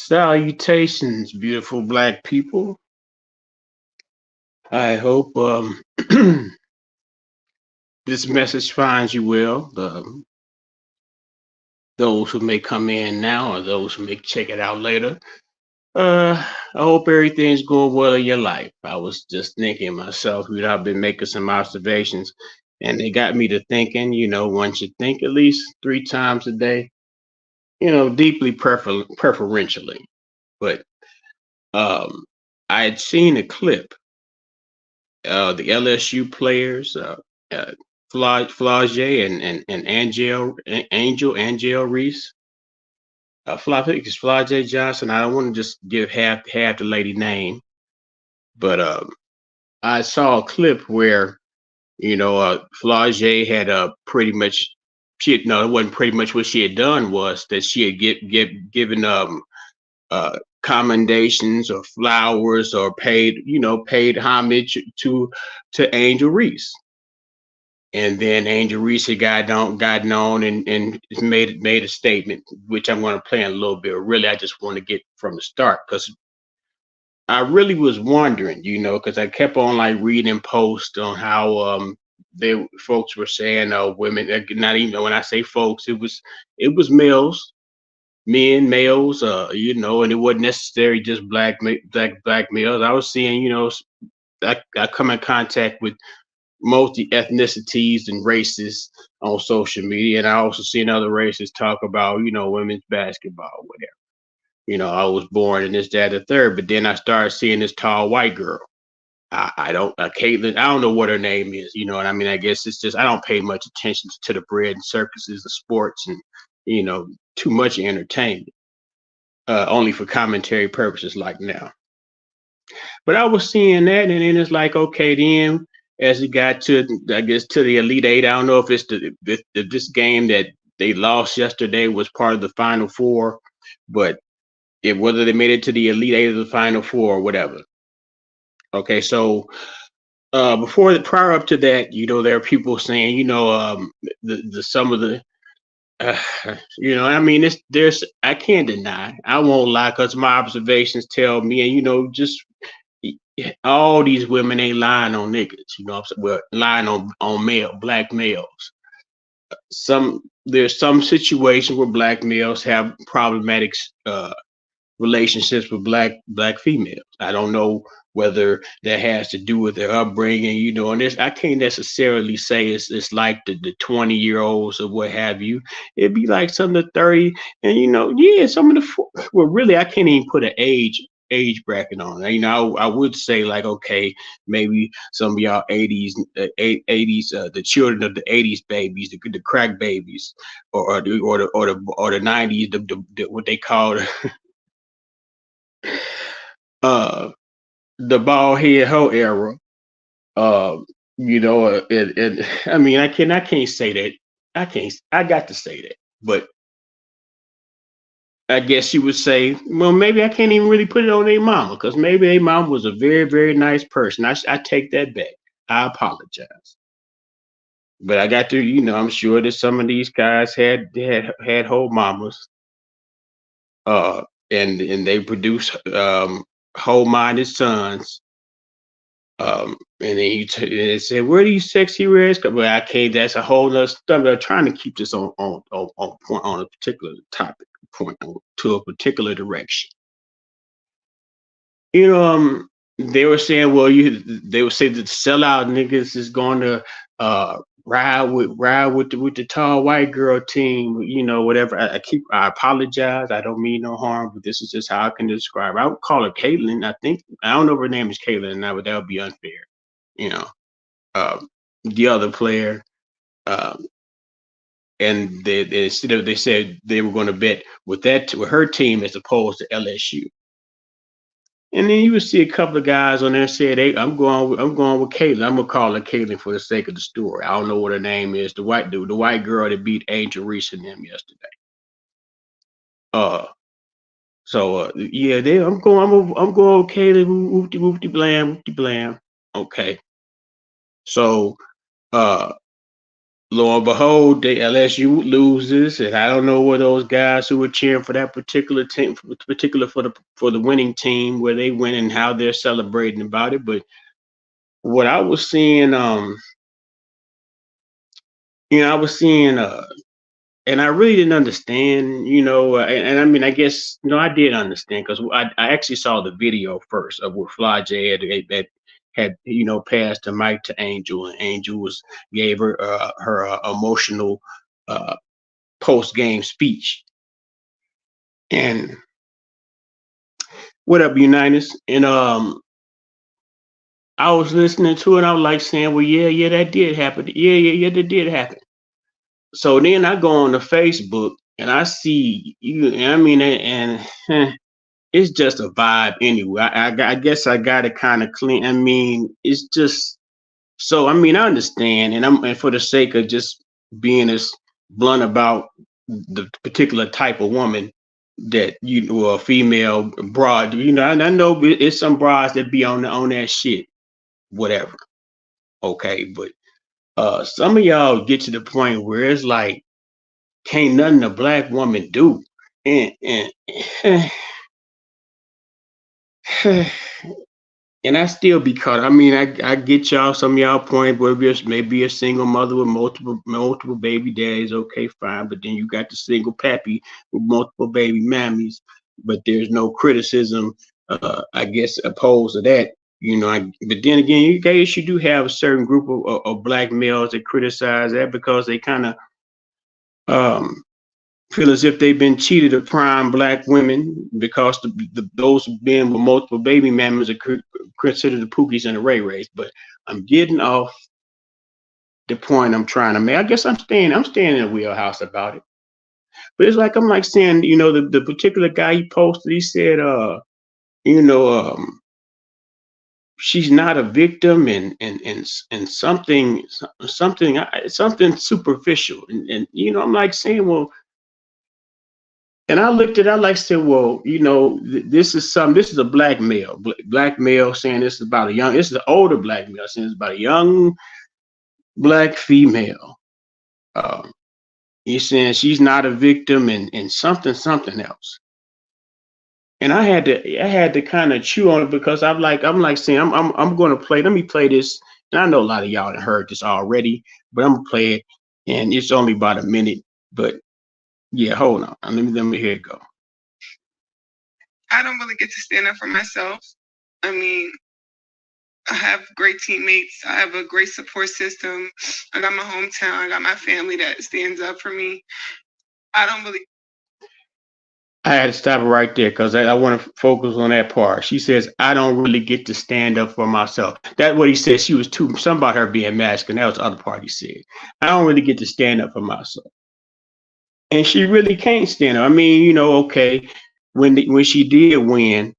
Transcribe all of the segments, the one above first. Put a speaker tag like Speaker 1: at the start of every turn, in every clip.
Speaker 1: Salutations, beautiful black people. I hope this message finds you well. Those who may come in now or those who may check it out later. I hope everything's going well in your life. I was just thinking myself, I've been making some observations, and they got me to thinking, one should think at least 3 times a day, deeply preferentially. But um, I had seen a clip the LSU players, uh, Flage and Angel Reese. I think it's Flage Johnson. I don't want to just give half the lady name, but I saw a clip where Flage had pretty much no, it wasn't pretty much what she had done was that she had given commendations or flowers or paid homage to Angel Reese. And then Angel Reese had gotten on and made a statement, which I'm going to play in a little bit. Really, I just want to get from the start because I really was wondering, because I kept on like reading posts on how they folks were saying women, not even when I say folks, it was males, and it wasn't necessarily just black males. I was seeing, I come in contact with multi ethnicities and races on social media, and I also seen other races talk about, women's basketball, whatever. I was born in this, that, the third, but then I started seeing this tall white girl. I don't, Caitlin. I don't know what her name is. You know what I mean? I guess it's just I don't pay much attention to the bread and circuses, the sports, and too much entertainment. Only for commentary purposes, like now. But I was seeing that, and then it's like, okay, then as it got to, I guess, to the Elite Eight, I don't know if it's this game that they lost yesterday was part of the Final Four, but whether they made it to the Elite Eight or the Final Four or whatever. Okay, so prior up to that, there are people saying, the some of the uh, I mean, I can't deny. I won't lie because my observations tell me, and just all these women ain't lying on niggas. What I'm saying? Well, lying on black males. There's some situations where black males have problematic relationships with black females. I don't know whether that has to do with their upbringing, and this I can't necessarily say it's like the 20-year-olds or what have you. It'd be like some of the 30, and yeah, some of well, really, I can't even put an age bracket on it. I would say like, okay, maybe some of y'all 80s, 80s, the children of the 80s babies, the crack babies, or the 90s, what they call uh the bald head hoe era. Uh, and I mean, I can't say that. I got to say that, but I guess you would say, well, maybe I can't even really put it on their mama because maybe their mama was a very, very nice person. I take that back. I apologize, but I got to, I'm sure that some of these guys had whole mamas, uh, and they produce whole-minded sons. And then and said, "Where do you sexy reds?" Well, I can't. That's a whole nother stuff. I'm trying to keep this on point on a particular topic, to a particular direction. They were saying, well, they would say that the sellout niggas is going to ride with the tall white girl team, whatever. I apologize. I don't mean no harm, but this is just how I can describe her. I would call her Caitlin. I don't know if her name is Caitlin now, but that would be unfair. You know, the other player, um, and they said they were going to bet with her team as opposed to LSU. And then you would see a couple of guys on there say, "Hey, I'm going with Caitlin. I'm gonna call her Caitlin for the sake of the story. I don't know what her name is. The white dude, the white girl that beat Angel Reese and them yesterday. Uh, yeah, I'm going with Caitlin. Woofty woofty blam woofty blam. Okay, so uh, lo and behold, the LSU loses, and I don't know where those guys who were cheering for that particular team, particular for the winning team, where they win and how they're celebrating about it. But what I was seeing, I was seeing, and I really didn't understand, and I mean, I guess, I did understand because I actually saw the video first of what Fly J had passed the mic to Angel, and Angel gave her emotional uh, post game speech. And what up, Unitas? And I was listening to it. I was like saying, well, yeah, that did happen. Yeah, that did happen. So then I go on to Facebook and I see you. I mean, and it's just a vibe anyway. I guess I got to kind of clean. I mean, it's just so. I mean, I understand, and for the sake of just being as blunt about the particular type of woman that a female broad. I know it's some broads that be on that shit, whatever. Okay, but some of y'all get to the point where it's like can't nothing a black woman do, and and I still be caught. I mean, I get y'all some of y'all point where maybe a single mother with multiple baby daddies, okay, fine. But then you got the single pappy with multiple baby mammies. But there's no criticism, I guess, opposed to that. But then again, you do have a certain group of black males that criticize that because they kind of um, feel as if they've been cheated of prime black women because those men with multiple baby mamas are considered the Pookies and the Ray Rays. But I'm getting off the point I'm trying to make. I guess I'm staying in the wheelhouse about it. But it's like I'm like saying, the particular guy he posted, he said, you know, um, she's not a victim and something superficial. And I'm like saying, well, and I looked at it, I like said, well, this is a black male, black male saying this is an older black male saying it's about a young black female. Um, he's saying she's not a victim and something else. And I had to kind of chew on it because I'm like saying I'm going to play. Let me play this. And I know a lot of y'all have heard this already, but I'm gonna play it, and it's only about a minute. But yeah, hold on. Let me hear it go.
Speaker 2: I don't really get to stand up for myself. I mean, I have great teammates. I have a great support system. I got my hometown. I got my family that stands up for me. I don't really.
Speaker 1: I had to stop it right there because I want to focus on that part. She says, I don't really get to stand up for myself. That's what he said. She was too, something about her being masculine. That was the other part he said. I don't really get to stand up for myself. And she really can't stand up. I mean, okay, when she did win,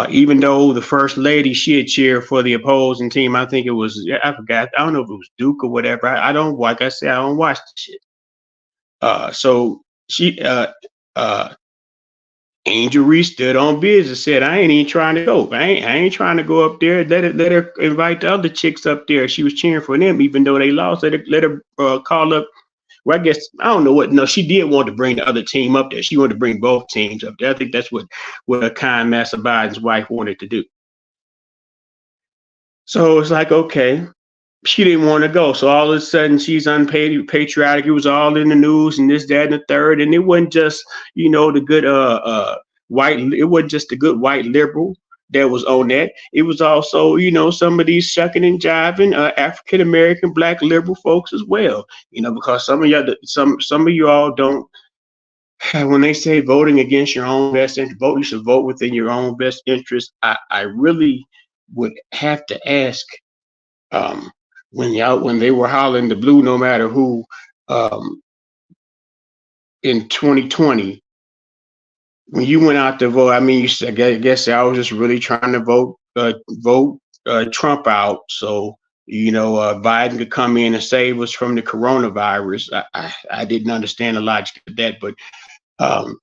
Speaker 1: even though the first lady, she had cheered for the opposing team. I think it was, I forgot. I don't know if it was Duke or whatever. I don't, like I said, I don't watch the shit. So she, uh, Angel Reese stood on business, said, I ain't even trying to go. I ain't trying to go up there. Let her invite the other chicks up there. She was cheering for them, even though they lost. Let her call up. Well, I guess I don't know what. No, she did want to bring the other team up there. She wanted to bring both teams up there. I think that's what kind Master Biden's wife wanted to do. So it's like, okay, she didn't want to go. So all of a sudden she's unpatriotic. It was all in the news and this, that, and the third. And it wasn't just, the good white, it wasn't just the good white liberal that was on that. It was also, some of these shucking and jiving African American black liberal folks as well. Because some of you all don't, when they say voting against your own best interest, you should vote within your own best interest. I really would have to ask, um, when they were hollering the blue no matter who, um, in 2020, when you went out to vote, I mean, I guess I was just really trying to vote Trump out so Biden could come in and save us from the coronavirus. I didn't understand the logic of that, but um,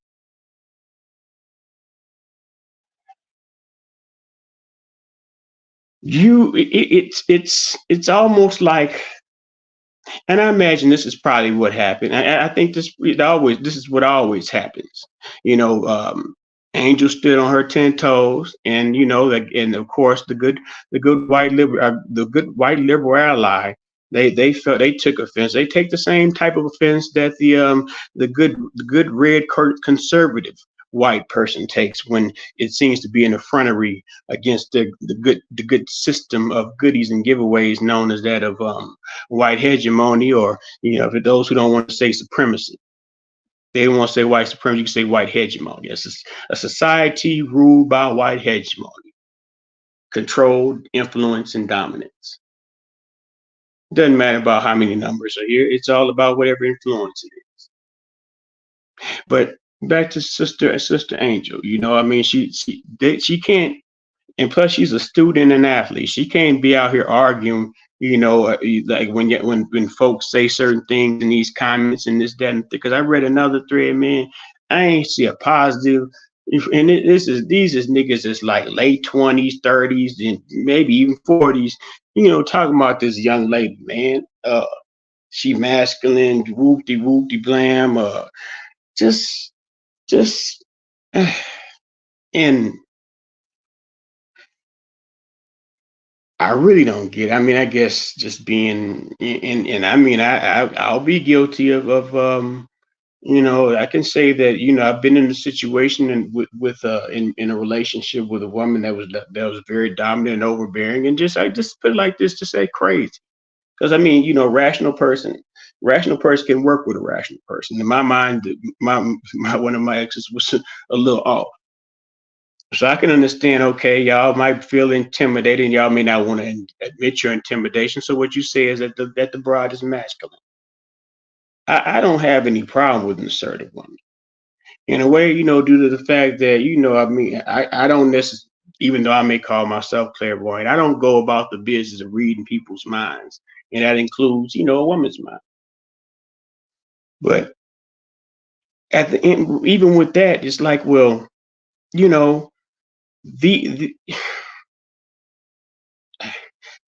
Speaker 1: it's almost like And I imagine this is probably what happened. I think this is what always happens. You know, Angel stood on her 10 toes, and and of course the good white liberal ally. They took offense. They take the same type of offense that the good red conservative white person takes when it seems to be an effrontery against the good system of goodies and giveaways known as that of white hegemony, or for those who don't want to say supremacy. They don't want to say white supremacy, you can say white hegemony. It's a society ruled by white hegemony, controlled influence and dominance. Doesn't matter about how many numbers are here, it's all about whatever influence it is. But back to sister Angel, I mean, she can't. And plus, she's a student and athlete. She can't be out here arguing, like when folks say certain things in these comments and this, that, and because I read another thread, man, I ain't see a positive. And these is niggas that's like late 20s, 30s, and maybe even 40s, talking about this young lady, man. She masculine, whoopty whoopty blam, just, just, and I really don't get it. I mean, I guess just being and I mean, I'll be guilty of I can say that I've been in a situation and with in a relationship with a woman that was very dominant and overbearing, and I just put it like this to say crazy. Because I mean, rational person can work with a rational person. In my mind, my one of my exes was a little off. So I can understand, okay, y'all might feel intimidated, and y'all may not want to admit your intimidation. So what you say is that the bride is masculine. I don't have any problem with an assertive woman. In a way, due to the fact that, I mean, I don't necessarily, even though I may call myself clairvoyant, I don't go about the business of reading people's minds. And that includes, a woman's mind. But at the end, even with that, it's like, well, the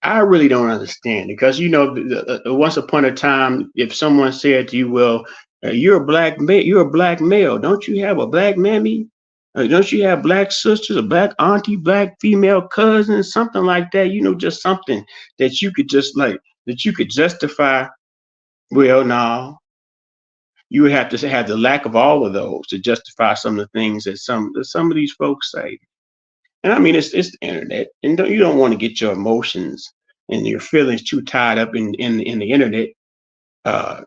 Speaker 1: I really don't understand, because once upon a time, if someone said to you, "Well, you're a black male. Don't you have a black mammy? Don't you have black sisters, a black auntie, black female cousin, something like that? Just something that you could that you could justify." Well, no, you would have to have the lack of all of those to justify some of the things that some of these folks say. And I mean, it's the internet, and you don't want to get your emotions and your feelings too tied up in the internet, uh,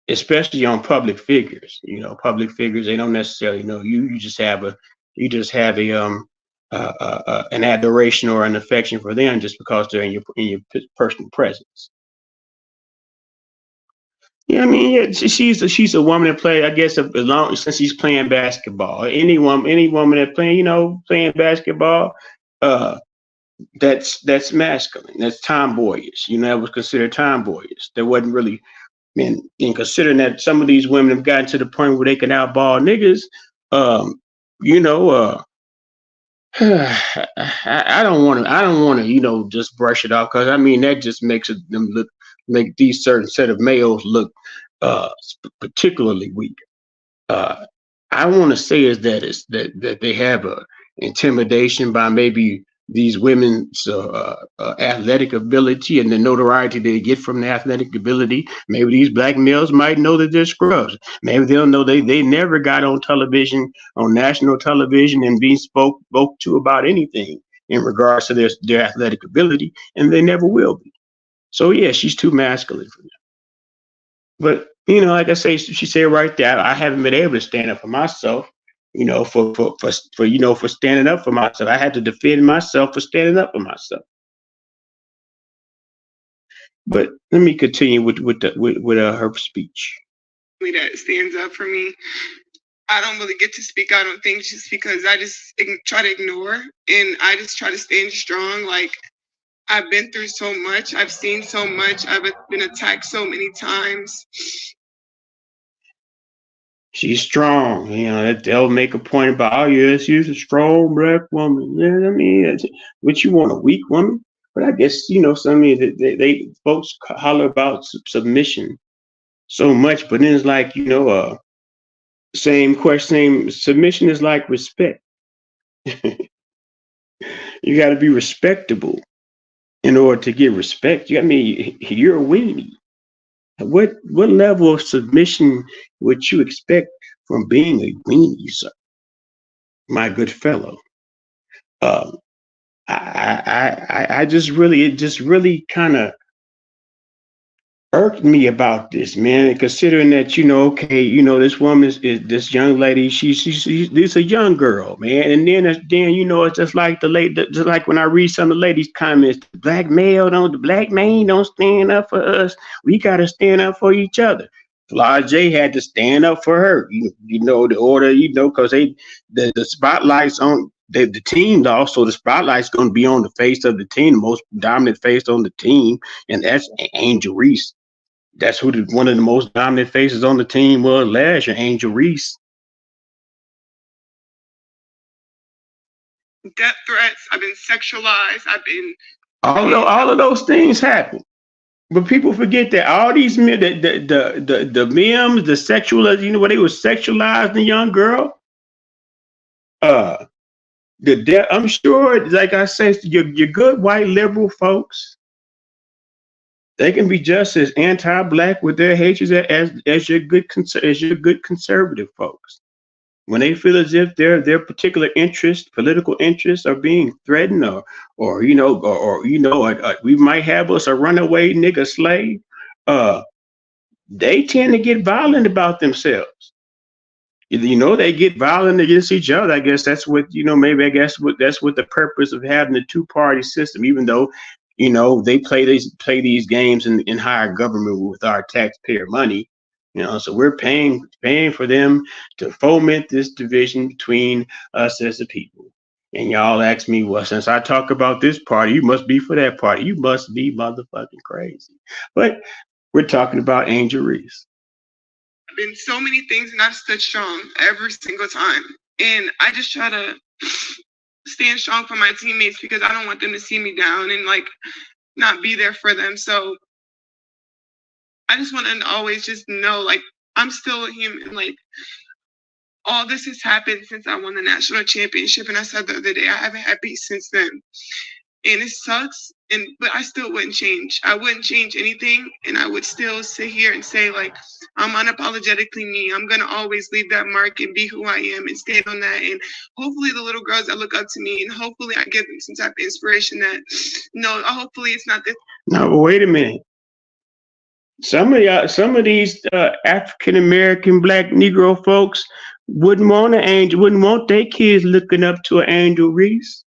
Speaker 1: especially on public figures. Public figures, they don't necessarily know you. You just have an adoration or an affection for them just because they're in your personal presence. Yeah, I mean, yeah, she's a woman that play. I guess as long since she's playing basketball, any woman that playing playing basketball, uh, that's masculine. That's tomboyish. That was considered tomboyish. There wasn't really, in considering that some of these women have gotten to the point where they can outball niggas. Um, you know, I don't want to. I don't want to. Just brush it off, because I mean that just makes them make these certain set of males look particularly weak. uh, I want to say is that that they have a intimidation by maybe these women's athletic ability and the notoriety they get from the athletic ability. Maybe these black males might know that they're scrubs. Maybe they'll know they never got on television, on national television, and being spoke to about anything in regards to their athletic ability, and they never will be. So yeah, she's too masculine for them. But like I say, she said right there, I haven't been able to stand up for myself. For standing up for myself, I had to defend myself for standing up for myself. But let me continue with her speech.
Speaker 2: That stands up for me. I don't really get to speak out on things just because I just try to ignore, and I just try to stand strong. Like, I've been through so much. I've seen so much. I've been attacked so many times.
Speaker 1: She's strong. They'll make a point about, oh, yes, she's a strong black woman. Yeah, I mean, what you want, a weak woman? But I guess some of they folks holler about submission so much, but then it's like same question. Same submission is like respect. You got to be respectable in order to get respect. I mean, you're a weenie. What level of submission would you expect from being a weenie, sir, my good fellow? Um, I just really it just really kind of irked me about this, man. Considering that okay, this woman is this young lady. She's this a young girl, man. And then it's just like just like when I read some of the ladies' comments, the black man don't stand up for us. We gotta stand up for each other. Fly J had to stand up for her. The order, because the spotlights on the team. Also, the spotlight's going to be on the face of the team, the most dominant face on the team, and that's Angel Reese. That's who one of the most dominant faces on the team was last year, Angel Reese.
Speaker 2: Death threats. I've been sexualized. I've been.
Speaker 1: All of those things happen, but people forget that all these men, the memes, the sexual, where they were sexualized the young girl. I'm sure, like I say, your good white liberal folks, they can be just as anti-black with their hatred as your good conservative folks. When they feel as if their particular interests, political interests, are being threatened, or we might have us a runaway nigga slave, they tend to get violent about themselves. They get violent against each other. I guess that's what maybe I guess that's what the purpose of having the two-party system. Even though they play these games in higher government with our taxpayer money. So we're paying for them to foment this division between us as a people. And y'all ask me, well, since I talk about this party, you must be for that party. You must be motherfucking crazy. But we're talking about Angel Reese.
Speaker 2: Been so many things, and I've stood strong every single time. And I just try to stand strong for my teammates because I don't want them to see me down and not be there for them. So I just want to always just know I'm still a human. All this has happened since I won the national championship, and I said the other day I haven't had peace since then. And it sucks, but I still wouldn't change. I wouldn't change anything, and I would still sit here and say, I'm unapologetically me. I'm going to always leave that mark and be who I am and stand on that. And hopefully the little girls that look up to me, and hopefully I give them some type of inspiration that, no, hopefully it's not this.
Speaker 1: No, but wait a minute. Some of these African American Black Negro folks wouldn't want their kids looking up to an Angel Reese.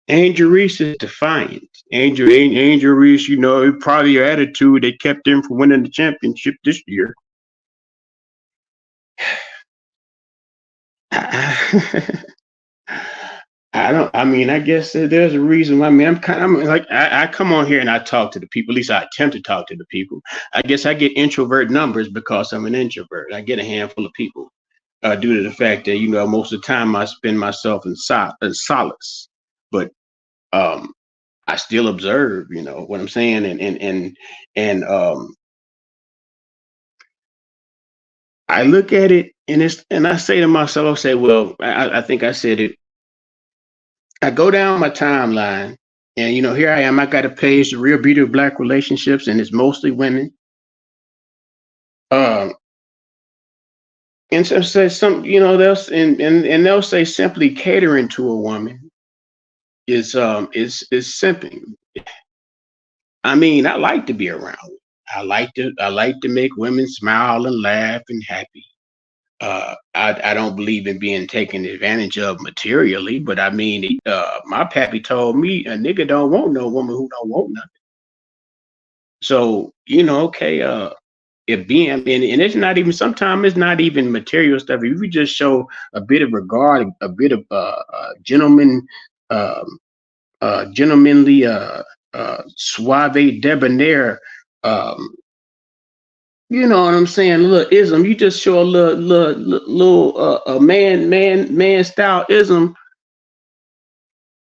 Speaker 1: Angel Reese is defiant. Angel Reese, probably your attitude that kept him from winning the championship this year. I guess there's a reason why. I come on here and I talk to the people. At least I attempt to talk to the people. I guess I get introvert numbers because I'm an introvert. I get a handful of people due to the fact that most of the time I spend myself in solace. But I still observe. You know what I'm saying, and I look at it and I say to myself, well, I think I said it. I go down my timeline, and here I am. I got a page, The Real Beauty of Black Relationships, and it's mostly women. And so say they'll say simply catering to a woman is simping. I mean, I like to be around. I like to make women smile and laugh and happy. I don't believe in being taken advantage of materially, but I mean, my pappy told me a nigga don't want no woman who don't want nothing. So okay, if being and it's not even sometimes it's not even material stuff. If you just show a bit of regard, a bit of gentlemanly, suave debonair. You know what I'm saying? A little ism. You just show a little man style ism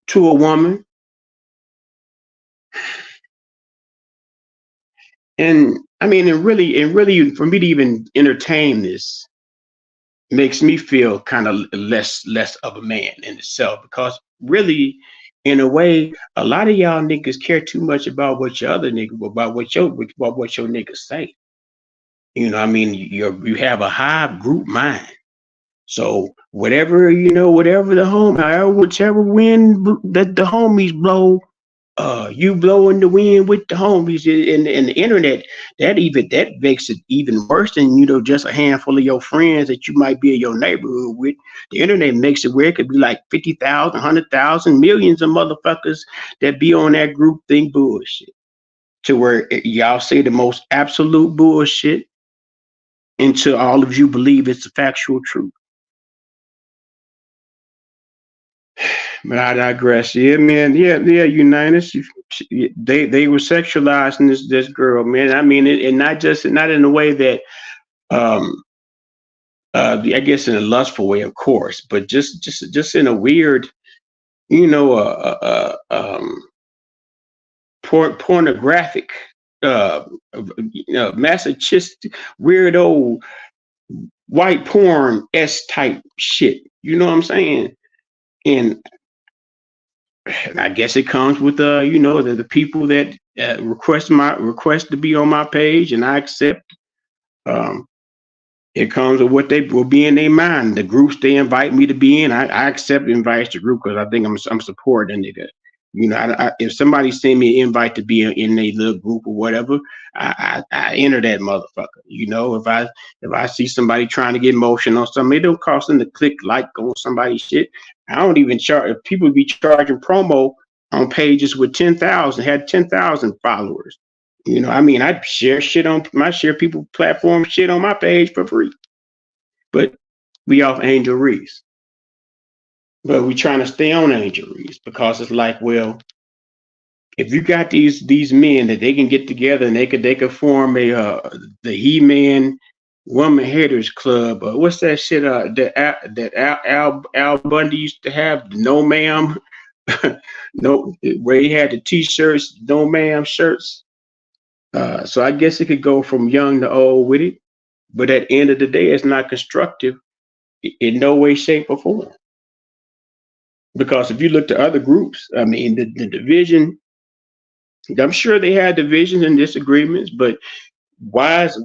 Speaker 1: to a woman. And I mean, and really, for me to even entertain this makes me feel kind of less of a man in itself, because really, in a way, a lot of y'all niggas care too much about what your other nigga, about what your niggas say. I mean, you have a high group mind. So whatever, whatever the home, however, whichever wind that the homies blow, you blow in the wind with the homies. And the internet, that makes it even worse than just a handful of your friends that you might be in your neighborhood with. The internet makes it where it could be like 50,000, 100,000, millions of motherfuckers that be on that group think bullshit, to where y'all say the most absolute bullshit until all of you believe it's the factual truth. But I digress. Yeah, man. Yeah, yeah. Unitas, they were sexualizing this girl, man. I mean, and not in a way that, um, I guess in a lustful way, of course, but just in a weird, you know, pornographic, masochistic, weird old white porn type shit. You know what I'm saying? And I guess it comes with the people that request to be on my page, and I accept. Um, it comes with what they will be in their mind. The groups they invite me to be in, I accept invites to group because I think I'm supporting a nigga. If somebody send me an invite to be in a little group or whatever, I enter that motherfucker. If I see somebody trying to get motion on something, it don't cost them to click like on somebody's shit. I don't even charge. If people be charging promo on pages with 10,000, had 10,000 followers. I mean, I share people platform shit on my page for free. But we off Angel Reese. But we trying to stay on Angel Reese because it's like, well, if you got these men that they can get together and they could form the He-Man Woman Haters Club. What's that shit? That Al Bundy used to have, no ma'am, no, where he had the T-shirts, no ma'am shirts. So I guess it could go from young to old with it, but at the end of the day, it's not constructive in no way, shape, or form. Because if you look to other groups, I mean, the division, I'm sure they had divisions and disagreements, but why is the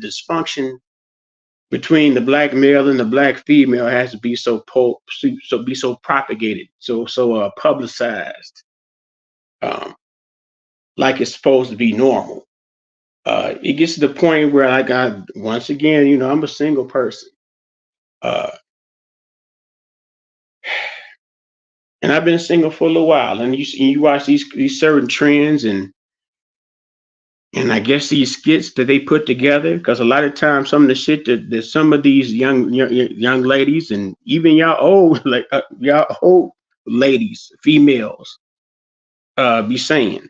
Speaker 1: dysfunction between the black male and the black female has to be so propagated, so publicized, um, like it's supposed to be normal. It gets to the point where, like, once again, I'm a single person, uh, and I've been single for a little while. And you watch these certain trends, and I guess these skits that they put together, because a lot of times some of the shit that some of these young ladies, and even y'all old like y'all old ladies, females, be saying,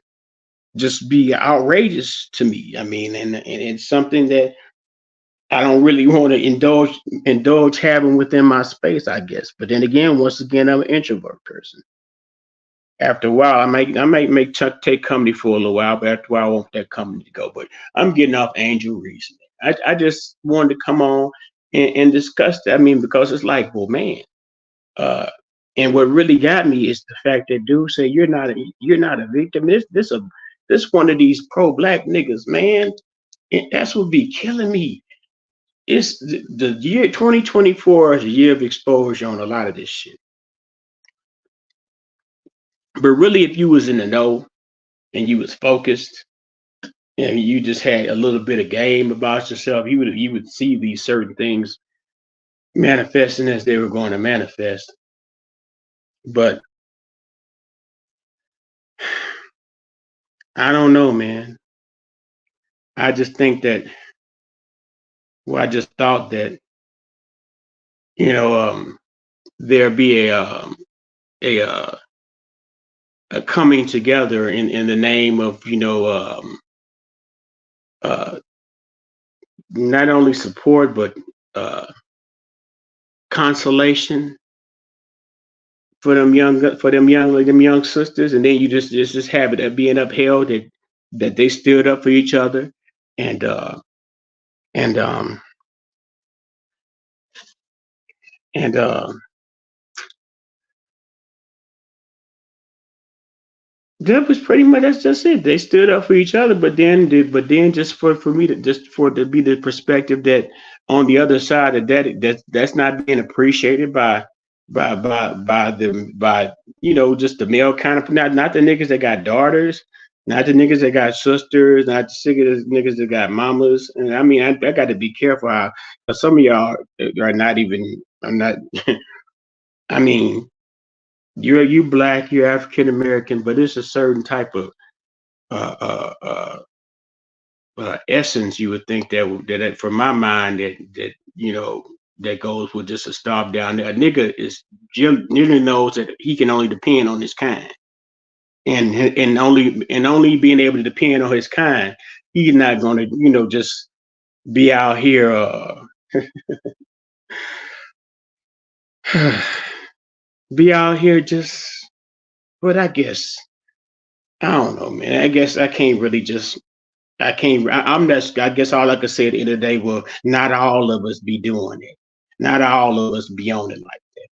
Speaker 1: just be outrageous to me. I mean, and it's something that I don't really want to indulge having within my space, I guess. But then again, once again, I'm an introvert person. After a while, I might take company for a little while, but after a while, I want that company to go. But I'm getting off Angel Reese. I just wanted to come on and discuss that. I mean, because it's like, well, man. Uh, and what really got me is the fact that dude said you're not a victim. This one of these pro-black niggas, man. That's what be killing me. It's the year 2024 is a year of exposure on a lot of this shit. But really, if you was in the know and you was focused and you just had a little bit of game about yourself, you would see these certain things manifesting as they were going to manifest. But I don't know, man. I just think that, well, I just thought that, you know, there be a a coming together in the name of, uh, not only support but uh, consolation them young sisters, and then you just have it being upheld that they stood up for each other, and and um and that was pretty much that's just it. They stood up for each other, but then just for me to just for to be the perspective that on the other side of that's not being appreciated by just the male kind of not the niggas that got daughters, not the niggas that got sisters, not the niggas that got mamas. And I mean I got to be careful how 'cause some of y'all are not even I'm not I mean you black, you're African American, but it's a certain type of uh, uh, uh, essence you would think that for my mind that that goes with just a stop down there. A nigga is generally knows that he can only depend on his kind, and only being able to depend on his kind, he's not going to just be out here be out here just. But I guess I don't know, man. I guess I can't really just I can't. I'm just. I guess all I could say at the end of the day, well, not all of us be doing it. Not all of us be on it like that.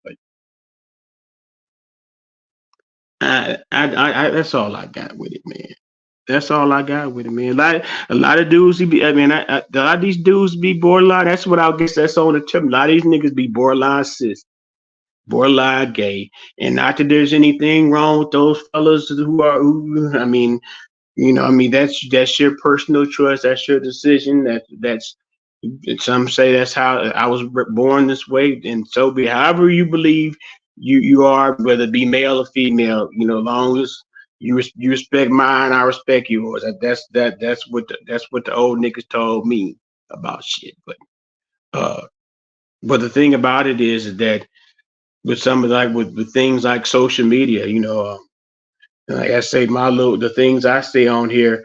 Speaker 1: But that's all I got with it, man. That's all I got with it, man. A lot of dudes, I mean, a lot of these dudes be borderline. That's what I guess that's on the tip. A lot of these niggas be borderline cis, borderline gay, and not that there's anything wrong with those fellas I mean, that's your personal choice. That's your decision. That's some say that's how I was born this way, and so be however you believe you are, whether it be male or female. As long as you respect mine, I respect yours. That's what the old niggas told me about shit. Uh, but the thing about it is that with some of like with things like social media, like I say, the things I say on here,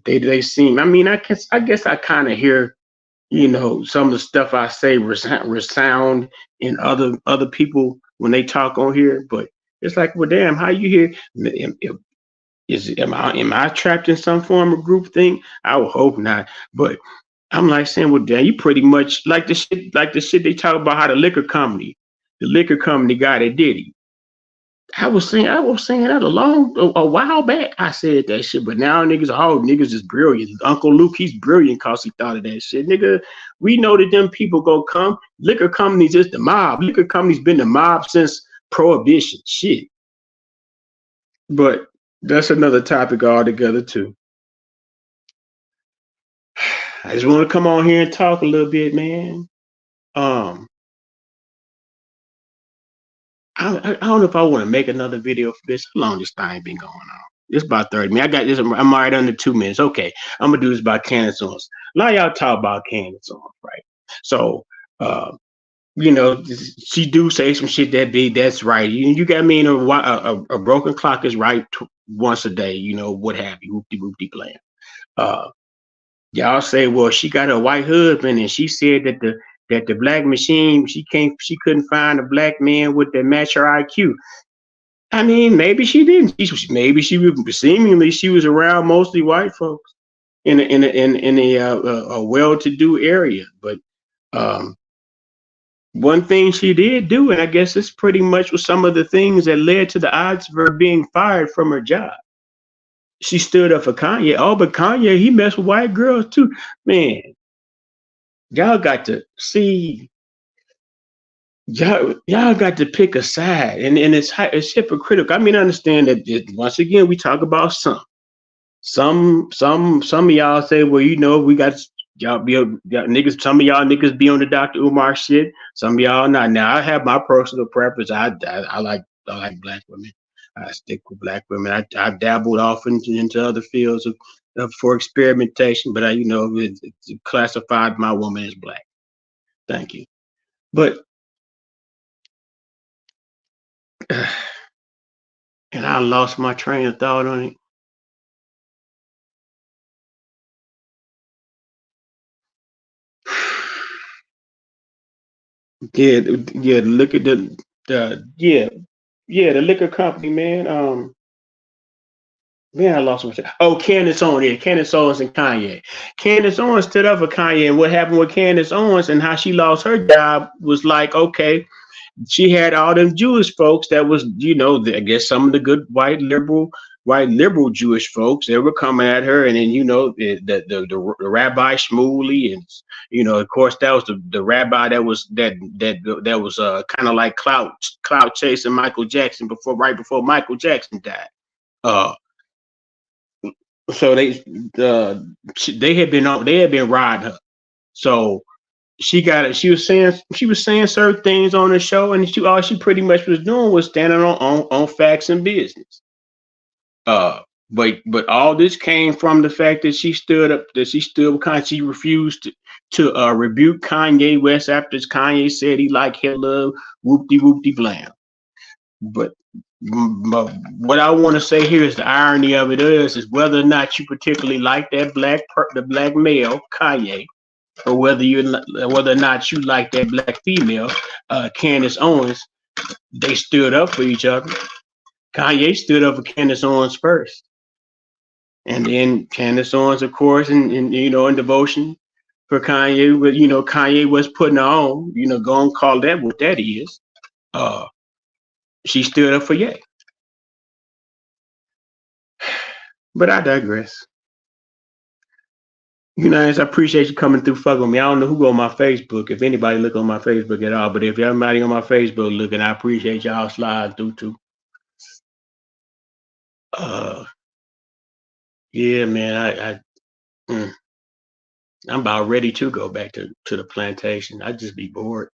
Speaker 1: they seem. I mean, I guess I kind of hear some of the stuff I say resound in other people when they talk on here. But it's like, well, damn, how you hear? Am I trapped in some form of group thing? I would hope not. But I'm like saying, well, damn, you pretty much like the shit they talk about how the liquor company guy that did it. I was saying that a while back. I said that shit, but now niggas is brilliant. Uncle Luke, he's brilliant cause he thought of that shit. Nigga, we know that them people gonna come. Liquor companies is the mob. Liquor companies been the mob since prohibition. Shit. But that's another topic altogether too. I just want to come on here and talk a little bit, man. Um, I don't know if I want to make another video for this. How long this thing been going on? It's about 30 minutes. I got this. I'm already under 2 minutes. Okay. I'm gonna do this about Candace Owens. A lot of y'all talk about Candace Owens, right? So uh, she do say some shit that's right. You got me in a broken clock is right once a day, what have you, whoopty whoopty blam. Uh y'all say, well, she got a white husband and she said that the black machine, she couldn't find a black man with that match her IQ. I mean, maybe she didn't. Maybe seemingly she was around mostly white folks in a well-to-do area. But um, one thing she did do, and I guess it's pretty much was some of the things that led to the odds of her being fired from her job. She stood up for Kanye. Oh, but Kanye, he messed with white girls too. Man, y'all got to see. Y'all got to pick a side, and it's hypocritical. I mean, I understand that once again we talk about some of y'all say, well, we got y'all niggas. Some of y'all niggas be on the Dr. Umar shit. Some of y'all not. Now I have my personal preference. I like black women. I stick with black women. I've dabbled off into other fields for experimentation, but it classified my woman as black. Thank you. But and I lost my train of thought on it. Yeah, yeah. Look at the yeah. Yeah, the liquor company, man. Man, I lost my. Oh, Candace Owens. Yeah, Candace Owens and Kanye. Candace Owens stood up for Kanye, and what happened with Candace Owens and how she lost her job was like, okay, she had all them Jewish folks that was, I guess some of the good white liberal Jewish folks that were coming at her, and then the Rabbi Shmuley, and of course that was the rabbi that was kind of like clout chasing Michael Jackson right before Michael Jackson died. Uh, so uh, they had been riding her. So she got it. She was saying certain things on the show, and all she pretty much was doing was standing on facts and business. Uh, but all this came from the fact that she stood with Kanye. She refused to rebuke Kanye West after Kanye said he liked Hitler, whoopty whoopty blam. But, but what I want to say here is the irony of it is whether or not you particularly like the black male Kanye, or whether or not you like that black female, Candace Owens, they stood up for each other. Kanye stood up for Candace Owens first, and then Candace Owens, of course, in devotion for Kanye, but Kanye was putting her on. Go and call that what that is. Uh, she stood up for Ye. But I digress. I appreciate you coming through fucking with me. I don't know who on my Facebook, if anybody look on my Facebook at all, but if everybody on my Facebook looking, I appreciate y'all sliding through too. Uh, yeah, man, I'm about ready to go back to the plantation. I just be bored.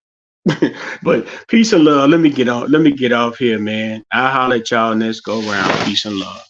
Speaker 1: But peace and love. Let me get off. Let me get off here, man. I'll holler at y'all next go round. Peace and love.